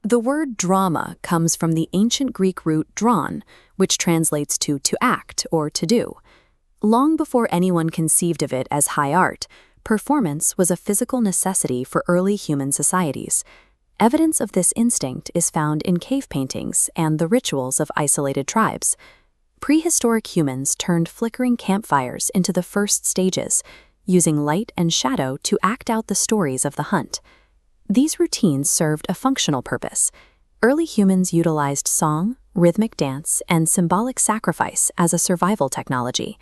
The word drama comes from the ancient Greek root dron, which translates to act or to do. Long before anyone conceived of it as high art, performance was a physical necessity for early human societies. Evidence of this instinct is found in cave paintings and the rituals of isolated tribes. Prehistoric humans turned flickering campfires into the first stages, using light and shadow to act out the stories of the hunt. These routines served a functional purpose. Early humans utilized song, rhythmic dance, and symbolic sacrifice as a survival technology.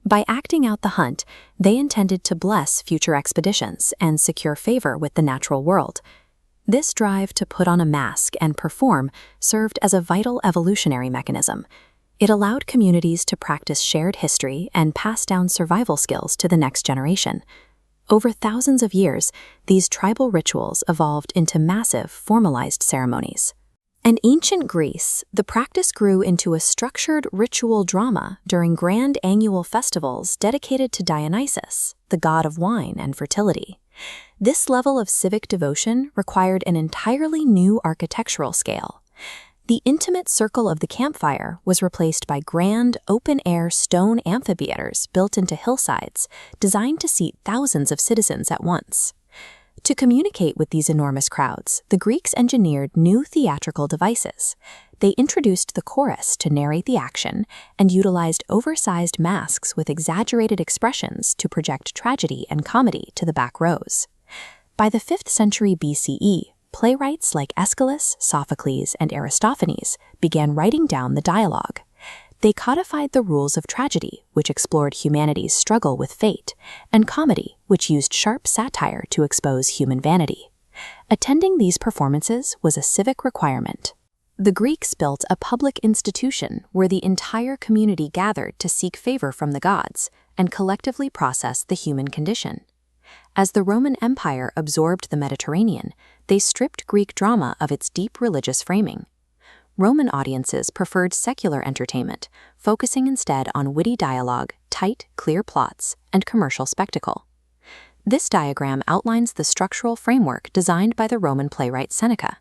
By acting out the hunt, they intended to bless future expeditions and secure favor with the natural world. This drive to put on a mask and perform served as a vital evolutionary mechanism. It allowed communities to practice shared history and pass down survival skills to the next generation. Over thousands of years, these tribal rituals evolved into massive, formalized ceremonies. In ancient Greece, the practice grew into a structured ritual drama during grand annual festivals dedicated to Dionysus, the god of wine and fertility. This level of civic devotion required an entirely new architectural scale. The intimate circle of the campfire was replaced by grand, open-air stone amphitheaters built into hillsides, designed to seat thousands of citizens at once. To communicate with these enormous crowds, the Greeks engineered new theatrical devices. They introduced the chorus to narrate the action and utilized oversized masks with exaggerated expressions to project tragedy and comedy to the back rows. By the 5th century BCE, playwrights like Aeschylus, Sophocles, and Aristophanes began writing down the dialogue. They codified the rules of tragedy, which explored humanity's struggle with fate, and comedy, which used sharp satire to expose human vanity. Attending these performances was a civic requirement. The Greeks built a public institution where the entire community gathered to seek favor from the gods and collectively process the human condition. As the Roman Empire absorbed the Mediterranean, they stripped Greek drama of its deep religious framing. Roman audiences preferred secular entertainment, focusing instead on witty dialogue, tight, clear plots, and commercial spectacle. This diagram outlines the structural framework designed by the Roman playwright Seneca.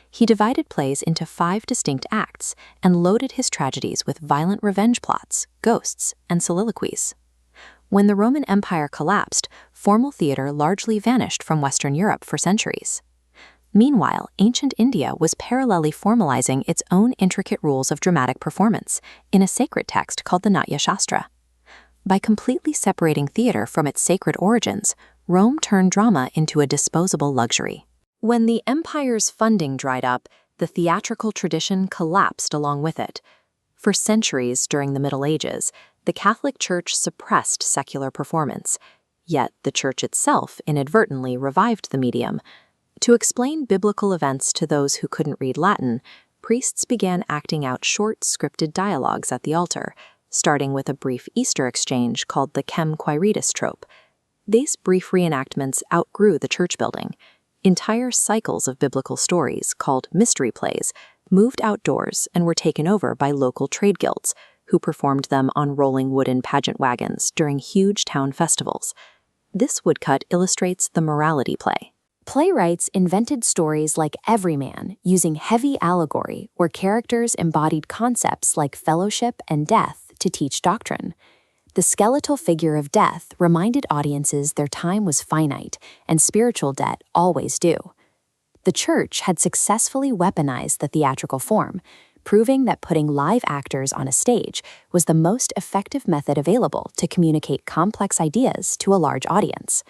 He divided plays into 5 distinct acts and loaded his tragedies with violent revenge plots, ghosts, and soliloquies. When the Roman Empire collapsed, formal theater largely vanished from Western Europe for centuries. Meanwhile, ancient India was parallelly formalizing its own intricate rules of dramatic performance in a sacred text called the Natya Shastra. By completely separating theater from its sacred origins, Rome turned drama into a disposable luxury. When the empire's funding dried up, the theatrical tradition collapsed along with it. For centuries during the Middle Ages, the Catholic Church suppressed secular performance, yet the Church itself inadvertently revived the medium. To explain biblical events to those who couldn't read Latin, priests began acting out short, scripted dialogues at the altar, starting with a brief Easter exchange called the Chem Quiritus trope. These brief reenactments outgrew the church building. Entire cycles of biblical stories, called mystery plays, moved outdoors and were taken over by local trade guilds, who performed them on rolling wooden pageant wagons during huge town festivals. This woodcut illustrates the morality play. Playwrights invented stories like Everyman, using heavy allegory where characters embodied concepts like fellowship and death to teach doctrine. The skeletal figure of death reminded audiences their time was finite and spiritual debt always due. The church had successfully weaponized the theatrical form, proving that putting live actors on a stage was the most effective method available to communicate complex ideas to a large audience.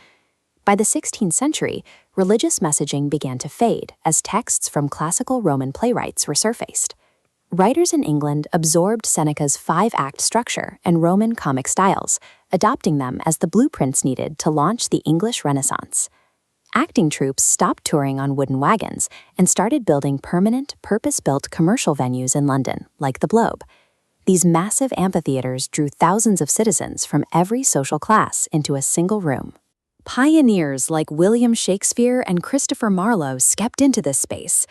By the 16th century, religious messaging began to fade as texts from classical Roman playwrights resurfaced. Writers in England absorbed Seneca's 5-act structure and Roman comic styles, adopting them as the blueprints needed to launch the English Renaissance. Acting troupes stopped touring on wooden wagons and started building permanent, purpose-built commercial venues in London, like the Globe. These massive amphitheaters drew thousands of citizens from every social class into a single room. Pioneers like William Shakespeare and Christopher Marlowe stepped into this space.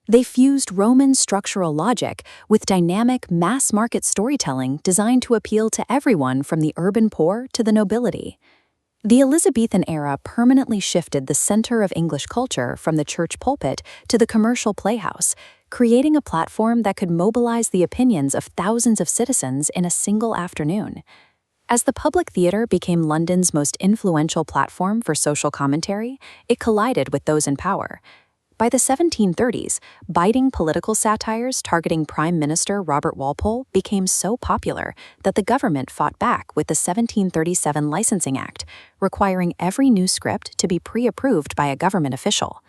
They fused Roman structural logic with dynamic, mass-market storytelling designed to appeal to everyone from the urban poor to the nobility. The Elizabethan era permanently shifted the center of English culture from the church pulpit to the commercial playhouse, creating a platform that could mobilize the opinions of thousands of citizens in a single afternoon. As the public theatre became London's most influential platform for social commentary, it collided with those in power. By the 1730s, biting political satires targeting Prime Minister Robert Walpole became so popular that the government fought back with the 1737 Licensing Act, requiring every new script to be pre-approved by a government official.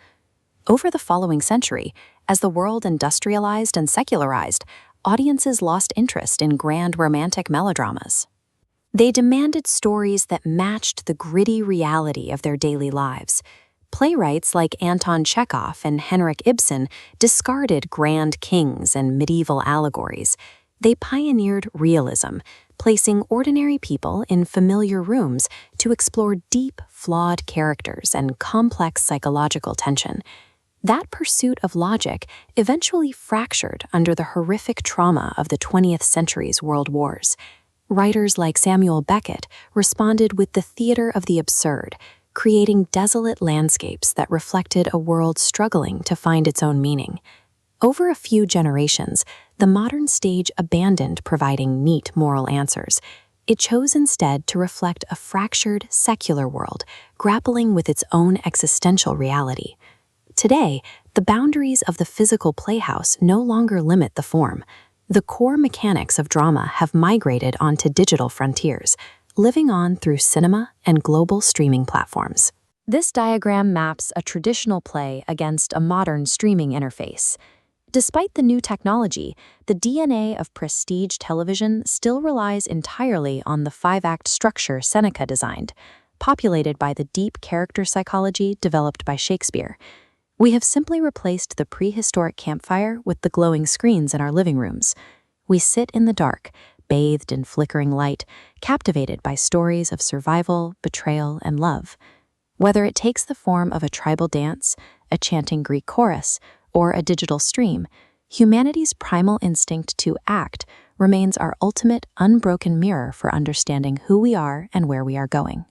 Over the following century, as the world industrialized and secularized, audiences lost interest in grand romantic melodramas. They demanded stories that matched the gritty reality of their daily lives. Playwrights like Anton Chekhov and Henrik Ibsen discarded grand kings and medieval allegories. They pioneered realism, placing ordinary people in familiar rooms to explore deep, flawed characters and complex psychological tension. That pursuit of logic eventually fractured under the horrific trauma of the 20th century's world wars. Writers like Samuel Beckett responded with the theater of the absurd, creating desolate landscapes that reflected a world struggling to find its own meaning. Over a few generations, the modern stage abandoned providing neat moral answers. It chose instead to reflect a fractured, secular world, grappling with its own existential reality. Today, the boundaries of the physical playhouse no longer limit the form. The core mechanics of drama have migrated onto digital frontiers, living on through cinema and global streaming platforms. This diagram maps a traditional play against a modern streaming interface. Despite the new technology, the DNA of prestige television still relies entirely on the 5-act structure Seneca designed, populated by the deep character psychology developed by Shakespeare. We have simply replaced the prehistoric campfire with the glowing screens in our living rooms. We sit in the dark, bathed in flickering light, captivated by stories of survival, betrayal, and love. Whether it takes the form of a tribal dance, a chanting Greek chorus, or a digital stream, humanity's primal instinct to act remains our ultimate, unbroken mirror for understanding who we are and where we are going.